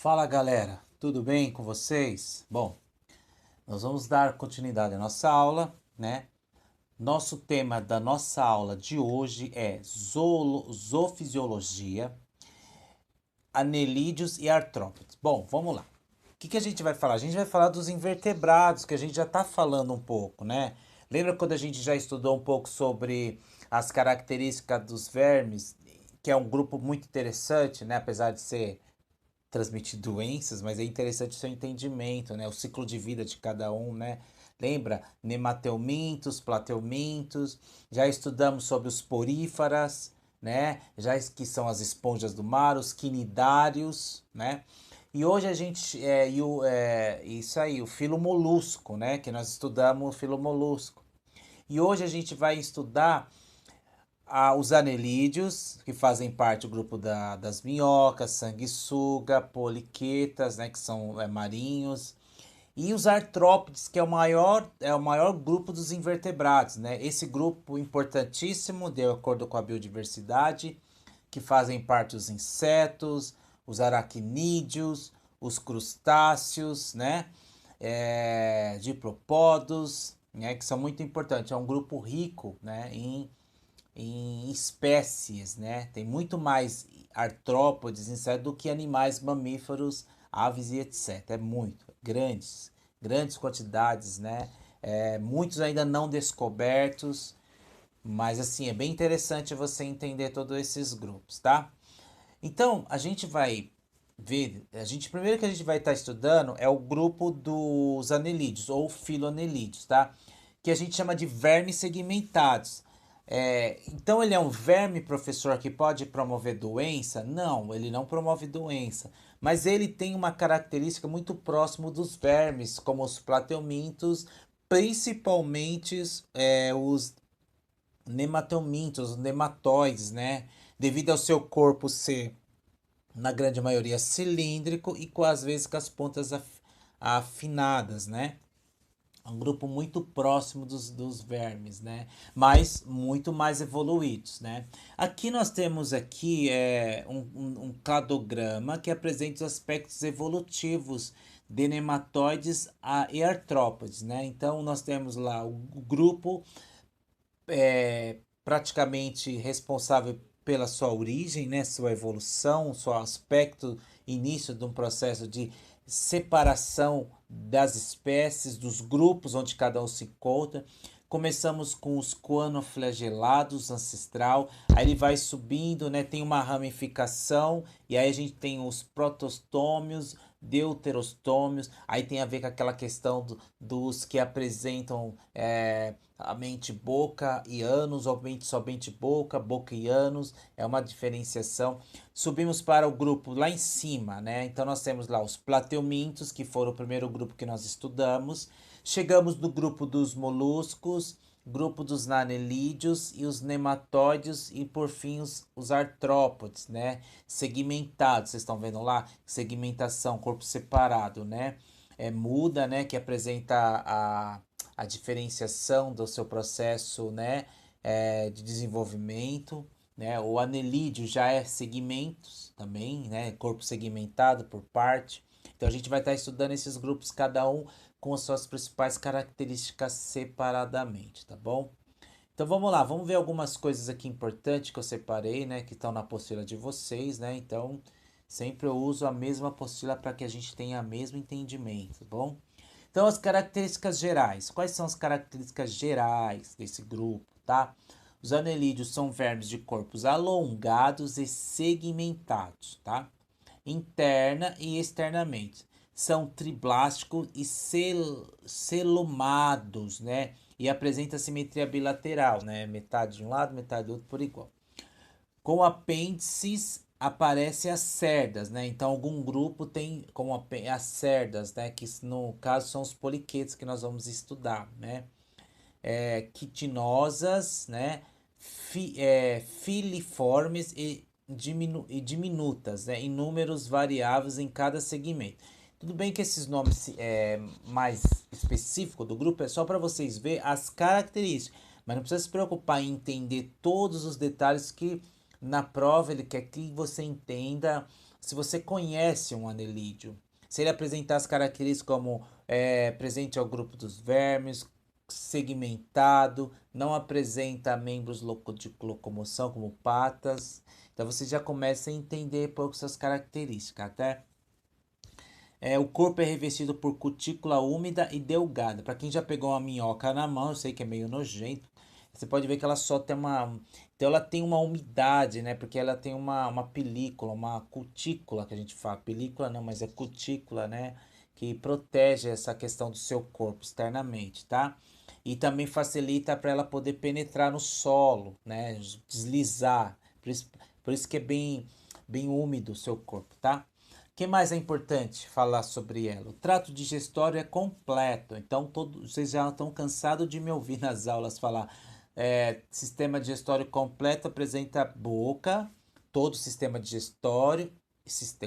Fala galera, tudo bem com vocês? Bom, nós vamos dar continuidade à nossa aula, né? Nosso tema da nossa aula de hoje é zoofisiologia, anelídeos e artrópodes. Bom, vamos lá. O que a gente vai falar? A gente vai falar dos invertebrados, que a gente já está falando um pouco, né? Lembra quando a gente já estudou um pouco sobre as características dos vermes, que é um grupo muito interessante, né? Apesar de ser transmitir doenças, mas é interessante o seu entendimento, né? O ciclo de vida de cada um, né? Lembra? Nemateumintos, plateumintos, já estudamos sobre os poríferas, né? Já que são as esponjas do mar, os quinidários, né? E hoje a gente isso aí, o filomolusco, né? Que nós estudamos o filomolusco. E hoje a gente vai estudar os anelídeos, que fazem parte do grupo das minhocas, sanguessuga, poliquetas, né, que são marinhos, e os artrópodes, que é o maior grupo dos invertebrados, né? Esse grupo importantíssimo, de acordo com a biodiversidade, que fazem parte os insetos, os aracnídeos, os crustáceos, né? Diplopodos, né? Que são muito importantes. É um grupo rico, né? Em espécies, né? Tem muito mais artrópodes, insetos, do que animais mamíferos, aves e etc. É muito, grandes quantidades, né? Muitos ainda não descobertos, mas assim, é bem interessante você entender todos esses grupos, tá? Então, a gente vai ver, primeiro que a gente vai estar estudando é o grupo dos anelídeos ou filoanelídeos, tá? Que a gente chama de vermes segmentados. Então ele é um verme, professor, que pode promover doença? Não, ele não promove doença. Mas ele tem uma característica muito próxima dos vermes, como os plateumintos, principalmente os nematomintos, os nematóides, né? Devido ao seu corpo ser na grande maioria cilíndrico e com às vezes com as pontas afinadas, né? É um grupo muito próximo dos vermes, né? Mas muito mais evoluídos, né? Aqui nós temos aqui um cladograma que apresenta os aspectos evolutivos de nematóides e artrópodes, né? Então nós temos lá o grupo praticamente responsável pela sua origem, né, sua evolução, seu aspecto, início de um processo de separação das espécies, dos grupos onde cada um se encontra. Começamos com os coanoflagelados ancestral, aí ele vai subindo, né? Tem uma ramificação, e aí a gente tem os protostômios, deuterostômios, aí tem a ver com aquela questão dos que apresentam a mente boca e ânus, ou mente somente boca, boca e ânus, é uma diferenciação. Subimos para o grupo lá em cima, né? Então nós temos lá os plateumintos, que foram o primeiro grupo que nós estudamos. Chegamos no grupo dos moluscos, grupo dos nanelídeos e os nematóides e por fim os artrópodes, né? Segmentados, vocês estão vendo lá? Segmentação, corpo separado, né? Muda, né? Que apresenta a diferenciação do seu processo, né? De desenvolvimento, né? O anelídeo já é segmentos também, né? Corpo segmentado por parte. Então a gente vai estar estudando esses grupos, cada um com as suas principais características separadamente, tá bom? Então vamos lá, vamos ver algumas coisas aqui importantes que eu separei, né, que estão na apostila de vocês, né? Então sempre eu uso a mesma apostila para que a gente tenha o mesmo entendimento, tá bom? Então as características gerais. Quais são as características gerais desse grupo, tá? Os anelídeos são vermes de corpos alongados e segmentados, tá? Interna e externamente. São triblásticos e celomados, né? E apresenta simetria bilateral, né? Metade de um lado, metade do outro por igual. Com apêndices aparecem as cerdas, né? Então algum grupo tem como as cerdas, né? Que no caso são os poliquetos que nós vamos estudar, né? Quitinosas, né? Filiformes e diminutas, né? Em números variáveis em cada segmento. Tudo bem que esses nomes mais específicos do grupo é só para vocês verem as características, mas não precisa se preocupar em entender todos os detalhes que na prova ele quer que você entenda se você conhece um anelídeo. Se ele apresentar as características como presente ao grupo dos vermes, segmentado, não apresenta membros de locomoção como patas. Então você já começa a entender um pouco suas características, até. O corpo é revestido por cutícula úmida e delgada. Para quem já pegou uma minhoca na mão, eu sei que é meio nojento. Você pode ver que ela só tem uma. Então ela tem uma umidade, né? Porque ela tem uma película, uma cutícula que a gente fala. Película não, mas é cutícula, né? Que protege essa questão do seu corpo externamente, tá? E também facilita para ela poder penetrar no solo, né? Deslizar. Por isso que é bem úmido o seu corpo, tá? O que mais é importante falar sobre ela? O trato digestório é completo. Então, vocês já estão cansados de me ouvir nas aulas falar. Sistema digestório completo apresenta boca, todo o sistema digestório,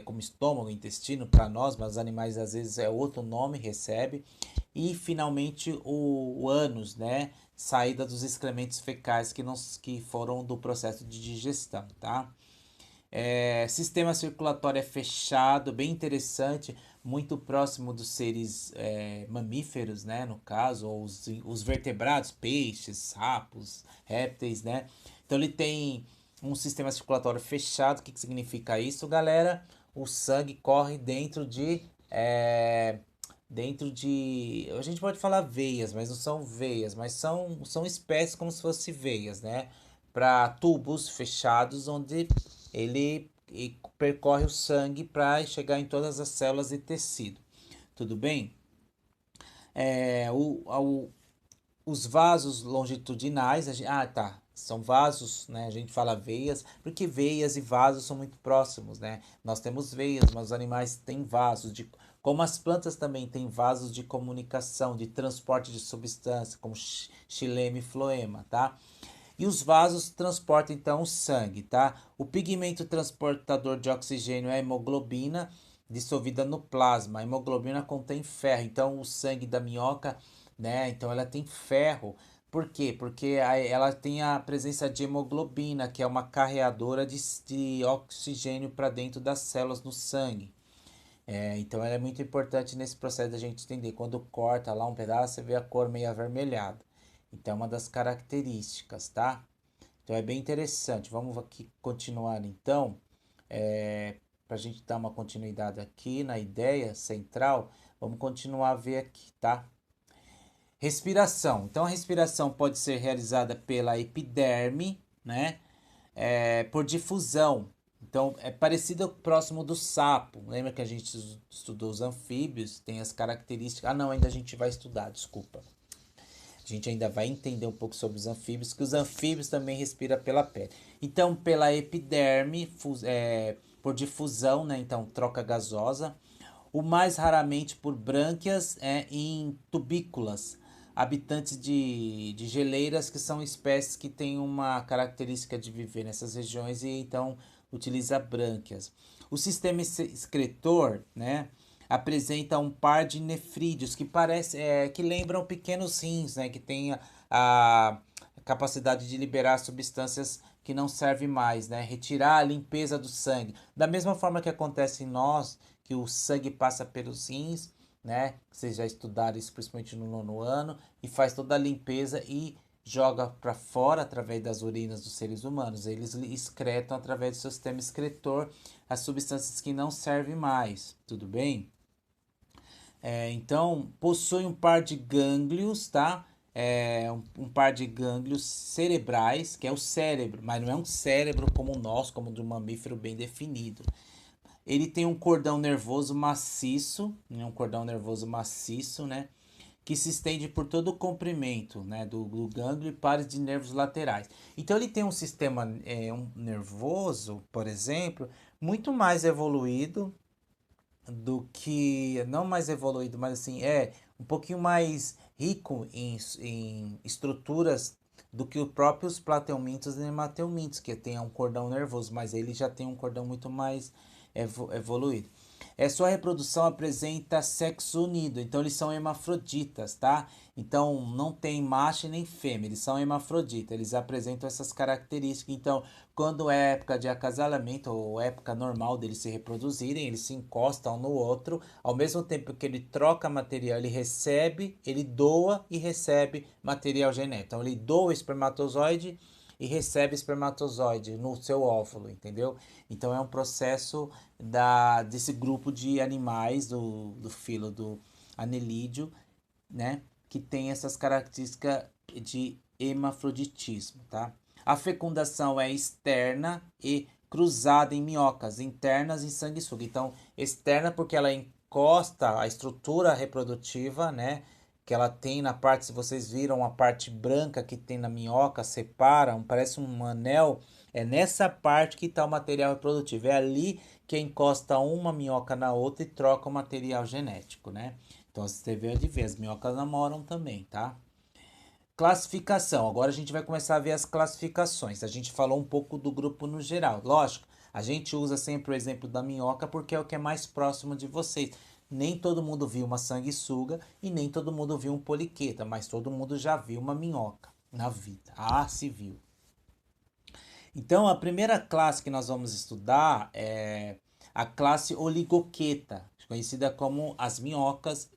como estômago, intestino para nós, mas os animais às vezes é outro nome, recebe. E finalmente o ânus, né? Saída dos excrementos fecais que foram do processo de digestão, tá? Sistema circulatório é fechado, bem interessante, muito próximo dos seres mamíferos, né? No caso, ou os vertebrados, peixes, sapos, répteis, né? Então ele tem um sistema circulatório fechado. O que significa isso, galera? O sangue corre a gente pode falar veias, mas não são veias, mas são espécies como se fossem veias, né? Para tubos fechados onde ele percorre o sangue para chegar em todas as células e tecido. Tudo bem? É, o, o, os vasos longitudinais, tá. São vasos, né? A gente fala veias, porque veias e vasos são muito próximos, né? Nós temos veias, mas os animais têm vasos como as plantas também têm vasos de comunicação, de transporte de substância, como xilema e floema, tá? E os vasos transportam então o sangue, tá? O pigmento transportador de oxigênio é a hemoglobina dissolvida no plasma. A hemoglobina contém ferro, então o sangue da minhoca, né? Então ela tem ferro. Por quê? Porque ela tem a presença de hemoglobina, que é uma carreadora de oxigênio para dentro das células no sangue. Então ela é muito importante nesse processo da gente entender. Quando corta lá um pedaço, você vê a cor meio avermelhada. Então é uma das características, tá? Então é bem interessante. Vamos aqui continuar então. Para a gente dar uma continuidade aqui na ideia central, vamos continuar a ver aqui, tá? Respiração. Então a respiração pode ser realizada pela epiderme, né? Por difusão. Então é parecido próximo do sapo. Lembra que a gente estudou os anfíbios? Tem as características. Ah, não, ainda a gente vai estudar, desculpa. A gente ainda vai entender um pouco sobre os anfíbios, que os anfíbios também respiram pela pele. Então, pela epiderme, por difusão, né? Então, troca gasosa. O mais raramente por brânquias em tubículas, habitantes de geleiras, que são espécies que têm uma característica de viver nessas regiões e então utiliza brânquias. O sistema excretor, né? Apresenta um par de nefrídeos que lembram pequenos rins, né, que tem a capacidade de liberar substâncias que não servem mais, né, retirar a limpeza do sangue. Da mesma forma que acontece em nós, que o sangue passa pelos rins, né, vocês já estudaram isso principalmente no nono ano, e faz toda a limpeza e joga para fora através das urinas dos seres humanos. Eles excretam através do seu sistema excretor as substâncias que não servem mais, tudo bem? Então, possui um par de gânglios, tá? Um par de gânglios cerebrais, que é o cérebro, mas não é um cérebro como o nosso, como o de um mamífero bem definido. Ele tem um cordão nervoso maciço, né? Um cordão nervoso maciço, né? Que se estende por todo o comprimento, né? Do gânglio e pares de nervos laterais. Então, ele tem um sistema nervoso, por exemplo, muito mais evoluído do que, não mais evoluído, mas assim, um pouquinho mais rico em estruturas do que os próprios plateumintos e nemateumintos, que tem um cordão nervoso, mas ele já tem um cordão muito mais evoluído. Sua reprodução apresenta sexo unido, então eles são hermafroditas, tá? Então não tem macho nem fêmea, eles são hermafroditas, eles apresentam essas características. Então, quando é época de acasalamento ou época normal deles se reproduzirem, eles se encostam um no outro, ao mesmo tempo que ele troca material, ele recebe, ele doa e recebe material genético. Então ele doa o espermatozoide e recebe espermatozoide no seu óvulo, entendeu? Então é um processo desse grupo de animais do filo do anelídeo, né? Que tem essas características de hermafroditismo, tá? A fecundação é externa e cruzada em minhocas internas em sanguessuga. Então, externa porque ela encosta a estrutura reprodutiva, né? Que ela tem na parte, se vocês viram a parte branca que tem na minhoca, separa, parece um anel, é nessa parte que está o material reprodutivo. É ali que encosta uma minhoca na outra e troca o material genético, né? Então você vê de ver, as minhocas namoram também, tá? Classificação. Agora a gente vai começar a ver as classificações. A gente falou um pouco do grupo no geral. Lógico, a gente usa sempre o exemplo da minhoca porque é o que é mais próximo de vocês. Nem todo mundo viu uma sanguessuga e nem todo mundo viu um poliqueta, mas todo mundo já viu uma minhoca na vida. Ah, se viu. Então, a primeira classe que nós vamos estudar é a classe oligoqueta, conhecida como as minhocas.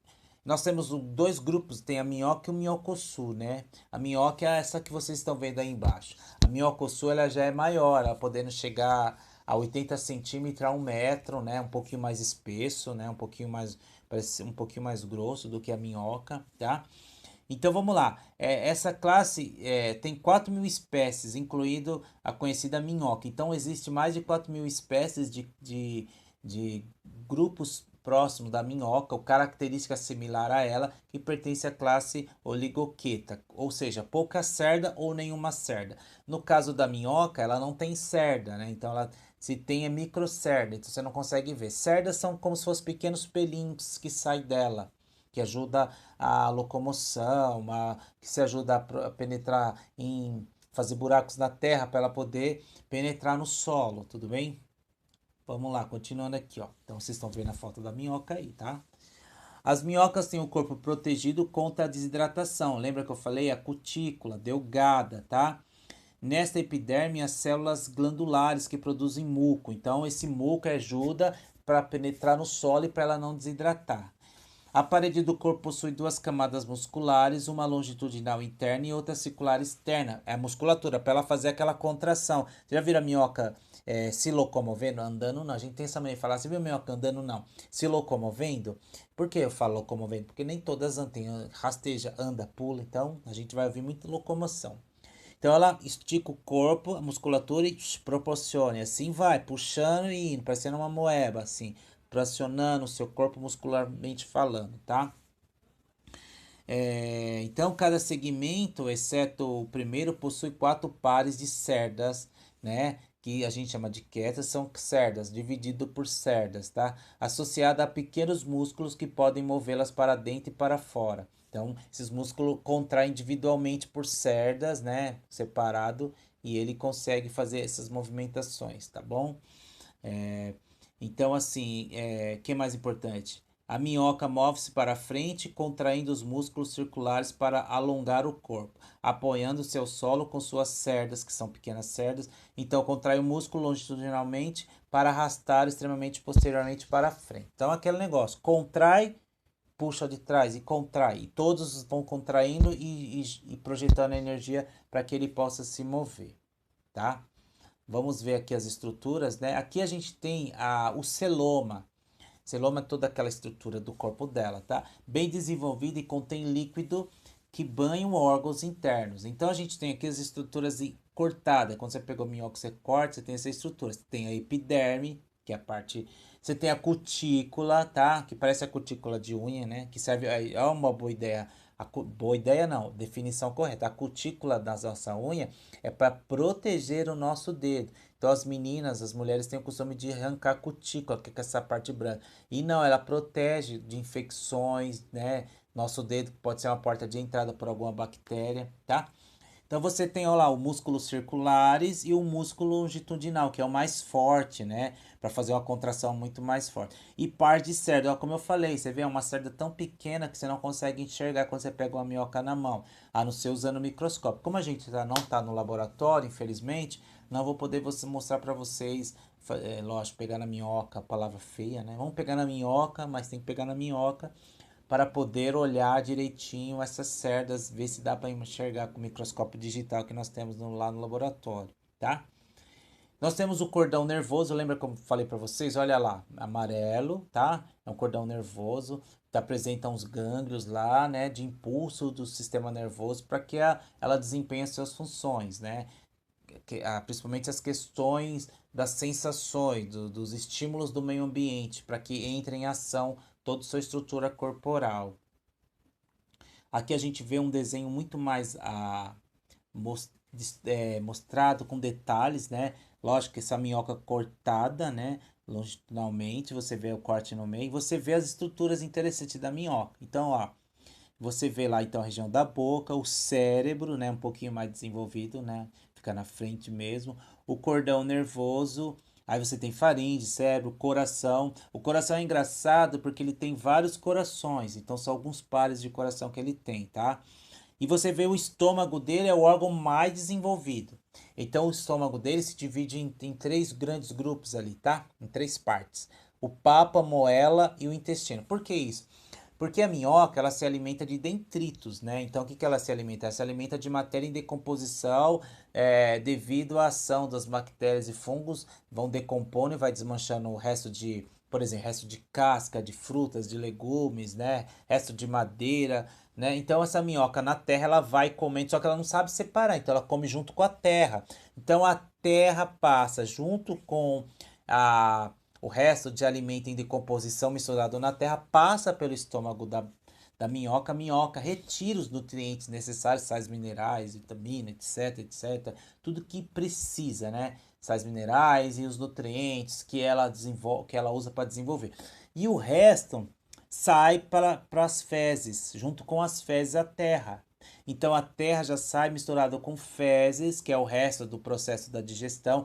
Nós temos dois grupos, tem a minhoca e o minhocossu, né? A minhoca é essa que vocês estão vendo aí embaixo. A minhocossu ela já é maior, ela podendo chegar a 80 centímetros a 1 metro, né? Um pouquinho mais espesso, né? Um pouquinho mais, parece um pouquinho mais grosso do que a minhoca, tá? Então vamos lá. Essa classe tem 4.000 espécies, incluindo a conhecida minhoca. Então existe mais de 4.000 espécies de grupos próximos da minhoca, ou característica similar a ela, que pertence à classe oligoqueta, ou seja, pouca cerda ou nenhuma cerda. No caso da minhoca, ela não tem cerda, né? Então ela se tem é microcerda, então você não consegue ver. Cerdas são como se fossem pequenos pelinhos que saem dela, que ajuda a locomoção, que se ajuda a penetrar em fazer buracos na terra para ela poder penetrar no solo, tudo bem? Vamos lá, continuando aqui, ó. Então vocês estão vendo a foto da minhoca aí, tá? As minhocas têm o corpo protegido contra a desidratação. Lembra que eu falei? A cutícula delgada, tá? Nesta epiderme, as células glandulares que produzem muco. Então, esse muco ajuda para penetrar no solo e para ela não desidratar. A parede do corpo possui duas camadas musculares, uma longitudinal interna e outra circular externa. É a musculatura, para ela fazer aquela contração. Você já viu a minhoca se locomovendo, andando? Não, a gente tem essa mania de falar, você viu a minhoca andando? Não. Se locomovendo? Por que eu falo locomovendo? Porque nem todas andam, tem rasteja, anda, pula, então a gente vai ouvir muita locomoção. Então ela estica o corpo, a musculatura e proporciona. E assim vai, puxando e indo, parecendo uma moeba, assim, pressionando o seu corpo muscularmente falando, tá? Então cada segmento, exceto o primeiro, possui 4 pares de cerdas, né? Que a gente chama de quetas, são cerdas, dividido por cerdas, tá? Associada a pequenos músculos que podem movê-las para dentro e para fora. Então, esses músculos contraem individualmente por cerdas, né? Separado, e ele consegue fazer essas movimentações, tá bom? É, então, assim, que é mais importante? A minhoca move-se para frente, contraindo os músculos circulares para alongar o corpo, apoiando seu solo com suas cerdas, que são pequenas cerdas. Então, contrai o músculo longitudinalmente para arrastar extremamente posteriormente para frente. Então, aquele negócio, contrai, puxa de trás e contrai. E todos vão contraindo e projetando energia para que ele possa se mover, tá? Vamos ver aqui as estruturas, né? Aqui a gente tem o celoma. Celoma é toda aquela estrutura do corpo dela, tá? Bem desenvolvida e contém líquido que banha órgãos internos. Então a gente tem aqui as estruturas cortadas. Quando você pegou minhoca, você corta, você tem essa estrutura. Você tem a epiderme, que é a parte. Você tem a cutícula, tá? Que parece a cutícula de unha, né? Que serve. É uma boa ideia. Boa ideia não, definição correta. A cutícula da nossa unha é para proteger o nosso dedo. Então as meninas, as mulheres têm o costume de arrancar a cutícula, que é essa parte branca. E não, ela protege de infecções, né? Nosso dedo pode ser uma porta de entrada por alguma bactéria, tá? Então você tem, ó lá, o músculo circulares e o músculo longitudinal, que é o mais forte, né? Para fazer uma contração muito mais forte. E par de cerda, ó, como eu falei, você vê, é uma cerda tão pequena que você não consegue enxergar quando você pega uma minhoca na mão, a não ser usando o microscópio. Como a gente não está no laboratório, infelizmente, não vou poder mostrar para vocês, lógico, pegar na minhoca, palavra feia, né? Vamos pegar na minhoca, mas tem que pegar na minhoca para poder olhar direitinho essas cerdas, ver se dá para enxergar com o microscópio digital que nós temos lá no laboratório, tá? Nós temos o cordão nervoso, lembra como falei para vocês? Olha lá, amarelo, tá? É um cordão nervoso, que apresenta uns gânglios lá, né, de impulso do sistema nervoso para que ela desempenhe as suas funções, né? Principalmente as questões das sensações, dos estímulos do meio ambiente, para que entre em ação toda a sua estrutura corporal. Aqui a gente vê um desenho muito mais mostrado com detalhes, né? Lógico que essa minhoca cortada, né? Longitudinalmente, você vê o corte no meio, você vê as estruturas interessantes da minhoca. Então, ó, você vê lá então a região da boca, o cérebro, né, um pouquinho mais desenvolvido, né, fica na frente mesmo, o cordão nervoso, aí você tem faringe, cérebro, coração. O coração é engraçado porque ele tem vários corações, então são alguns pares de coração que ele tem, tá? E você vê o estômago dele é o órgão mais desenvolvido. Então o estômago dele se divide em três grandes grupos ali, tá? Em três partes. O papa, a moela e o intestino. Por que isso? Porque a minhoca, ela se alimenta de detritos, né? Então, o que ela se alimenta? Ela se alimenta de matéria em decomposição, devido à ação das bactérias e fungos, vão decompondo e vai desmanchando o resto de, por exemplo, resto de casca, de frutas, de legumes, né? Resto de madeira, né? Então, essa minhoca na terra, ela vai comendo, só que ela não sabe separar, então ela come junto com a terra. Então, a terra passa junto com a o resto de alimento em decomposição misturado na terra passa pelo estômago da minhoca. A minhoca retira os nutrientes necessários, sais minerais, vitamina, etc, etc. Tudo que precisa, né? Sais minerais e os nutrientes que ela desenvolve, que ela usa para desenvolver. E o resto sai para as fezes, junto com as fezes a terra. Então a terra já sai misturada com fezes, que é o resto do processo da digestão,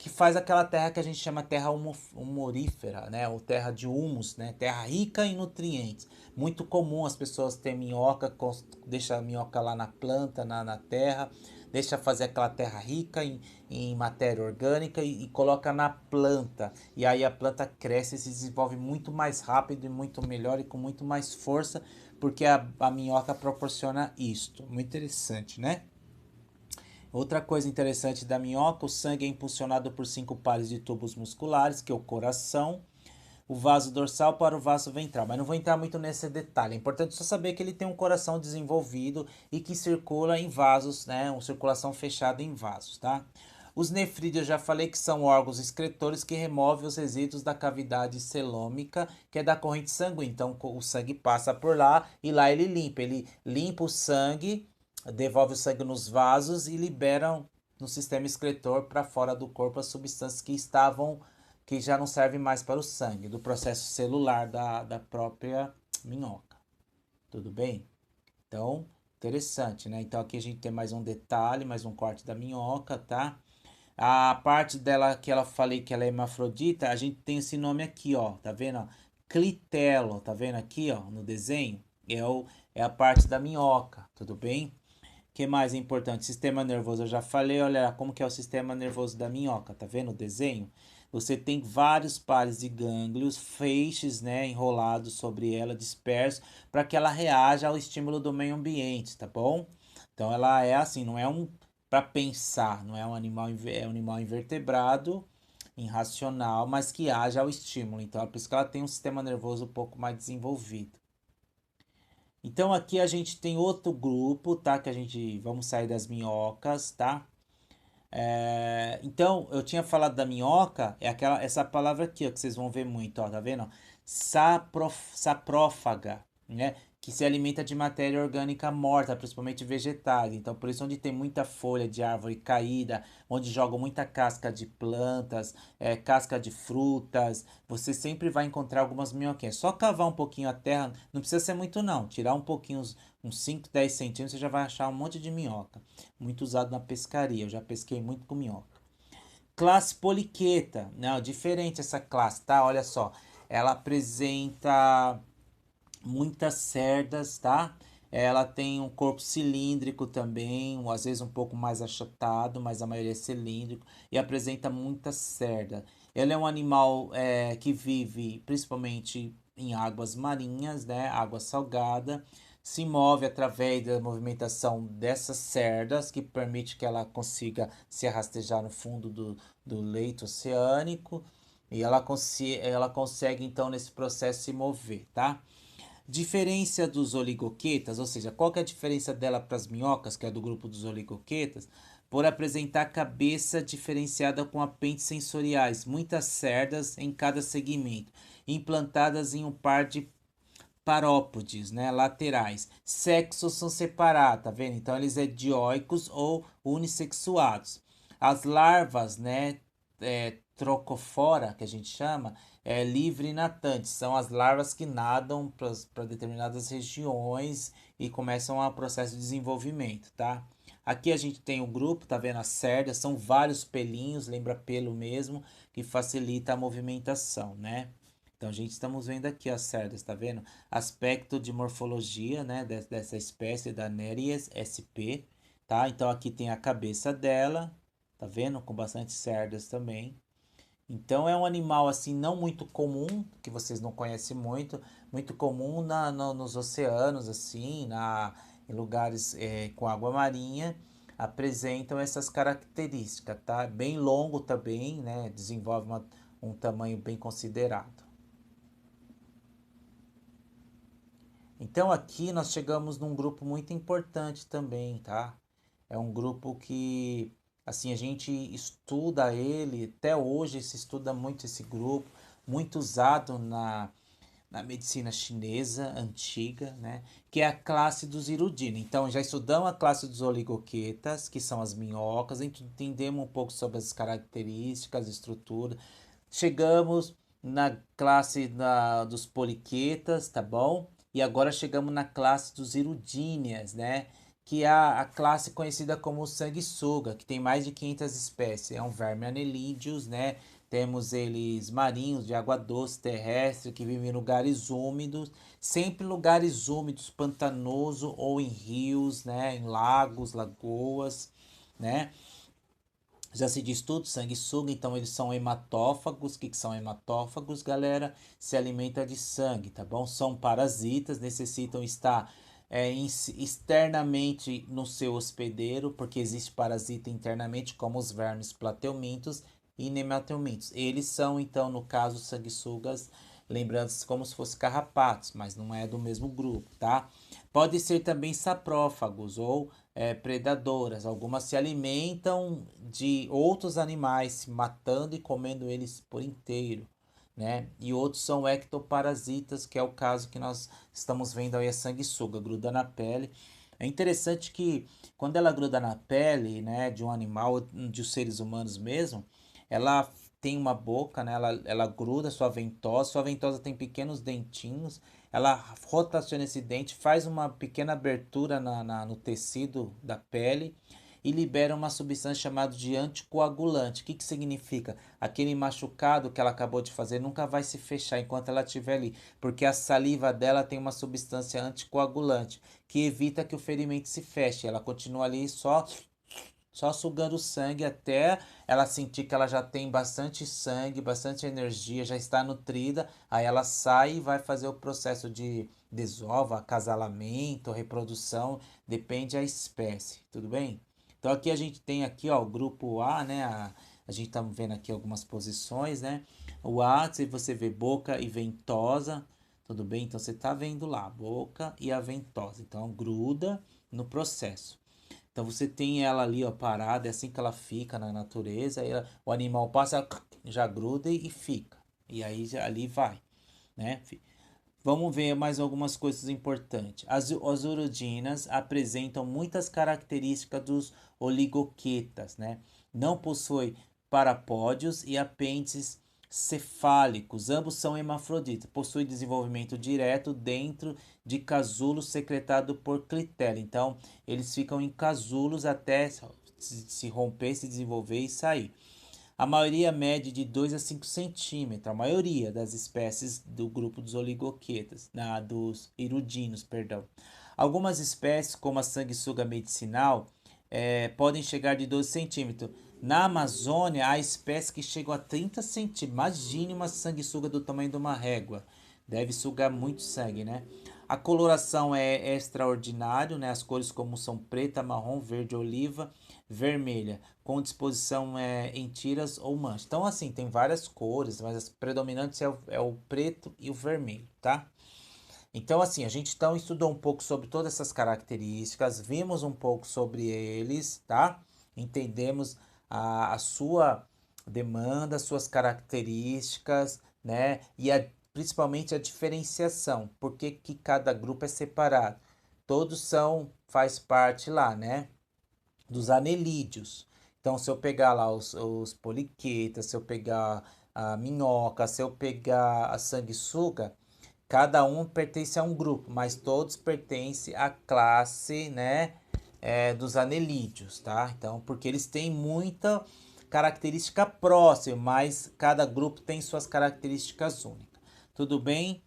que faz aquela terra que a gente chama terra humorífera, né? Ou terra de humus, né? Terra rica em nutrientes. Muito comum as pessoas terem minhoca, deixa a minhoca lá na planta, na terra, deixa fazer aquela terra rica em matéria orgânica e coloca na planta. E aí a planta cresce e se desenvolve muito mais rápido e muito melhor e com muito mais força, porque a minhoca proporciona isto. Muito interessante, né? Outra coisa interessante da minhoca, o sangue é impulsionado por 5 pares de tubos musculares, que é o coração, o vaso dorsal para o vaso ventral. Mas não vou entrar muito nesse detalhe. É importante só saber que ele tem um coração desenvolvido e que circula em vasos, né? Uma circulação fechada em vasos, tá? Os nefrídeos, eu já falei que são órgãos excretores que removem os resíduos da cavidade celômica, que é da corrente sanguínea. Então, o sangue passa por lá e lá ele limpa o sangue, devolve o sangue nos vasos e liberam no sistema excretor para fora do corpo as substâncias que já não servem mais para o sangue, do processo celular da própria minhoca. Tudo bem? Então, interessante, né? Então aqui a gente tem mais um detalhe, mais um corte da minhoca, tá? A parte dela que ela falei que ela é hermafrodita, a gente tem esse nome aqui, ó, tá vendo? Clitelo, tá vendo aqui, ó, no desenho? É a parte da minhoca, tudo bem? Que mais é importante? Sistema nervoso, eu já falei, olha como que é o sistema nervoso da minhoca, tá vendo o desenho? Você tem vários pares de gânglios, feixes, né, enrolados sobre ela, dispersos, para que ela reaja ao estímulo do meio ambiente, tá bom? Então ela é assim, não é um para pensar, não é um animal, é um animal invertebrado, irracional, mas que age ao estímulo. Então é por isso que ela tem um sistema nervoso um pouco mais desenvolvido. Então aqui a gente tem outro grupo, tá? Que a gente vamos sair das minhocas, tá? Então eu tinha falado da minhoca, é aquela essa palavra aqui, ó, que vocês vão ver muito, ó, tá vendo? Saprófaga, né? que se alimenta de matéria orgânica morta, principalmente vegetais. Então, por isso, onde tem muita folha de árvore caída, onde jogam muita casca de plantas, casca de frutas, você sempre vai encontrar algumas minhoquinhas. Só cavar um pouquinho a terra, não precisa ser muito não, tirar um pouquinho, uns 5, 10 centímetros, você já vai achar um monte de minhoca. Muito usado na pescaria, eu já pesquei muito com minhoca. Classe poliqueta, não, diferente essa classe, tá? Olha só, ela apresenta muitas cerdas, tá? Ela tem um corpo cilíndrico também, às vezes um pouco mais achatado, mas a maioria é cilíndrico e apresenta muita cerda. Ela é um animal que vive principalmente em águas marinhas, né? Água salgada, se move através da movimentação dessas cerdas, que permite que ela consiga se rastejar no fundo do leito oceânico, e ela consegue então nesse processo se mover, tá? Diferença dos oligoquetas, ou seja, qual que é a diferença dela para as minhocas, que é do grupo dos oligoquetas? Por apresentar cabeça diferenciada com apêndices sensoriais, muitas cerdas em cada segmento, implantadas em um par de parópodes, né, laterais. Sexos são separados, tá vendo? Então eles é dioicos ou unissexuados. As larvas, né, trocofora, que a gente chama, livre natantes. São as larvas que nadam para determinadas regiões e começam a processo de desenvolvimento, tá? Aqui a gente tem o grupo, tá vendo? As cerdas, são vários pelinhos, lembra pelo mesmo, que facilita a movimentação, né? Então, gente, estamos vendo aqui as cerdas, tá vendo? Aspecto de morfologia, né, dessa espécie da Nereis sp, tá? Então, aqui tem a cabeça dela, tá vendo? Com bastante cerdas também. Então, é um animal, assim, não muito comum, que vocês não conhecem muito, muito comum nos oceanos, assim, em lugares com água marinha, apresentam essas características, tá? Bem longo também, né? Desenvolve um tamanho bem considerado. Então aqui nós chegamos num grupo muito importante também, tá? É um grupo que, assim, a gente estuda ele, até hoje se estuda muito esse grupo, muito usado na medicina chinesa antiga, né? Que é a classe dos Hirudina. Então já estudamos a classe dos oligoquetas, que são as minhocas, entendemos um pouco sobre as características, estrutura. Chegamos na classe dos poliquetas, tá bom? E agora chegamos na classe dos Hirudíneas, né? Que é a classe conhecida como sanguessuga, que tem mais de 500 espécies. É um verme anelídeos, né? Temos eles marinhos, de água doce, terrestre, que vivem em lugares úmidos, sempre lugares úmidos, pantanoso ou em rios, né? Em lagos, lagoas, né? Já se diz tudo, sanguessuga, então eles são hematófagos. O que são hematófagos, galera? Se alimenta de sangue, tá bom? São parasitas, necessitam estar externamente no seu hospedeiro, porque existe parasita internamente, como os vermes plateumintos e nematelmintos. Eles são, então, no caso, sanguessugas, lembrando como se fossem carrapatos, mas não é do mesmo grupo, tá? Pode ser também saprófagos ou predadoras. Algumas se alimentam de outros animais, matando e comendo eles por inteiro, né? E outros são ectoparasitas, que é o caso que nós estamos vendo aí, a sanguessuga, gruda na pele. É interessante que quando ela gruda na pele, né, de um animal, de os seres humanos mesmo, ela tem uma boca, né? Ela gruda sua ventosa tem pequenos dentinhos, ela rotaciona esse dente, faz uma pequena abertura no tecido da pele e libera uma substância chamada de anticoagulante. O que significa? Aquele machucado que ela acabou de fazer nunca vai se fechar enquanto ela estiver ali, porque a saliva dela tem uma substância anticoagulante que evita que o ferimento se feche. Ela continua ali só sugando sangue até ela sentir que ela já tem bastante sangue, bastante energia, já está nutrida. Aí ela sai e vai fazer o processo de desova, acasalamento, reprodução, depende da espécie, tudo bem? Então aqui a gente tem aqui, ó, o grupo A, né? A gente tá vendo aqui algumas posições, né? O A, se você vê boca e ventosa, tudo bem? Então você tá vendo lá, a boca e a ventosa. Então gruda no processo. Então você tem ela ali, ó, parada, é assim que ela fica na natureza, o animal passa, já gruda e fica. E aí ali vai, né? Vamos ver mais algumas coisas importantes. As urodinas apresentam muitas características dos oligoquetas, né? Não possui parapódios e apêndices cefálicos. Ambos são hermafroditas. Possui desenvolvimento direto dentro de casulo secretado por clitela. Então, eles ficam em casulos até se romper, se desenvolver e sair. A maioria mede de 2 a 5 centímetros, a maioria das espécies do grupo dos oligoquetas, dos erudinos, perdão. Algumas espécies, como a sanguessuga medicinal, podem chegar de 12 centímetros. Na Amazônia, há espécies que chegam a 30 centímetros. Imagine uma sanguessuga do tamanho de uma régua. Deve sugar muito sangue, né? A coloração é extraordinária, né? As cores como são preta, marrom, verde, oliva, vermelha, com disposição em tiras ou manchas. Então, assim, tem várias cores, mas as predominantes é o preto e o vermelho, tá? Então, assim, a gente então estudou um pouco sobre todas essas características, vimos um pouco sobre eles, tá? Entendemos a sua demanda, as suas características, né? Principalmente a diferenciação, por que que cada grupo é separado. Todos faz parte lá, né? Dos anelídeos. Então, se eu pegar lá os poliquetas, se eu pegar a minhoca, se eu pegar a sanguessuga, cada um pertence a um grupo, mas todos pertencem à classe, né, dos anelídeos, tá? Então, porque eles têm muita característica próxima, mas cada grupo tem suas características únicas. Tudo bem?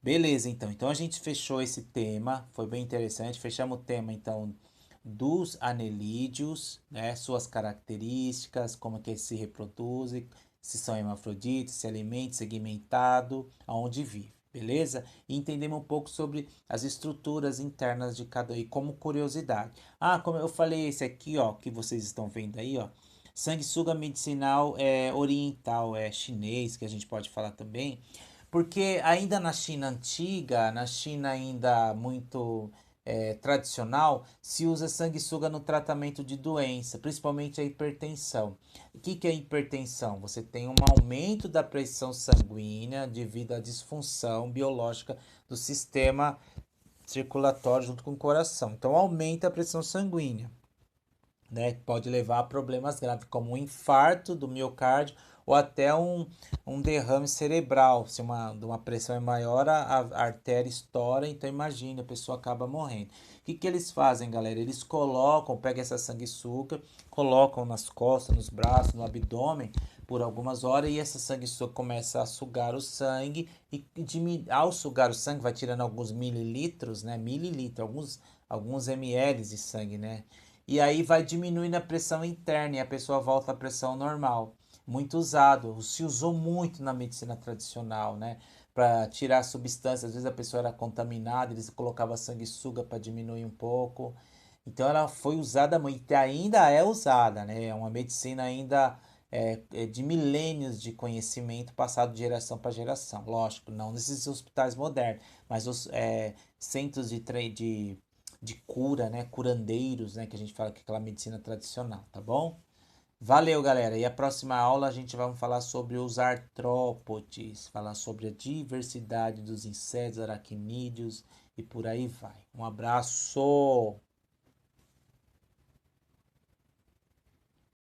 Beleza, então. Então a gente fechou esse tema, foi bem interessante. Fechamos o tema, então, dos anelídeos, né? Suas características, como é que eles se reproduzem, se são hermafroditas, se alimentam, segmentado, aonde vive, beleza? E entendemos um pouco sobre as estruturas internas de cada um, como curiosidade. Ah, como eu falei, esse aqui, ó, que vocês estão vendo aí, ó. Sanguessuga medicinal oriental, chinês, que a gente pode falar também. Porque ainda na China antiga, na China ainda muito tradicional, se usa sanguessuga no tratamento de doença, principalmente a hipertensão. O que é hipertensão? Você tem um aumento da pressão sanguínea devido à disfunção biológica do sistema circulatório junto com o coração. Então aumenta a pressão sanguínea, né? Pode levar a problemas graves, como um infarto do miocárdio ou até um derrame cerebral. Se uma pressão é maior, a artéria estoura, então imagine, a pessoa acaba morrendo. O que eles fazem, galera? Eles pegam essa sanguessuga, colocam nas costas, nos braços, no abdômen, por algumas horas, e essa sanguessuga começa a sugar o sangue, e ao sugar o sangue, vai tirando alguns mililitros, né? Mililitros, alguns ml de sangue, né? E aí vai diminuindo a pressão interna e a pessoa volta à pressão normal. Muito usado, se usou muito na medicina tradicional, né? Para tirar substâncias, às vezes a pessoa era contaminada, eles colocavam sanguessuga para diminuir um pouco. Então ela foi usada muito e ainda é usada, né? É uma medicina ainda de milênios de conhecimento passado de geração para geração. Lógico, não nesses hospitais modernos, mas os centros de cura, né? Curandeiros, né? Que a gente fala que é aquela medicina tradicional, tá bom? Valeu, galera. E a próxima aula a gente vai falar sobre os artrópodes, falar sobre a diversidade dos insetos, aracnídeos e por aí vai. Um abraço!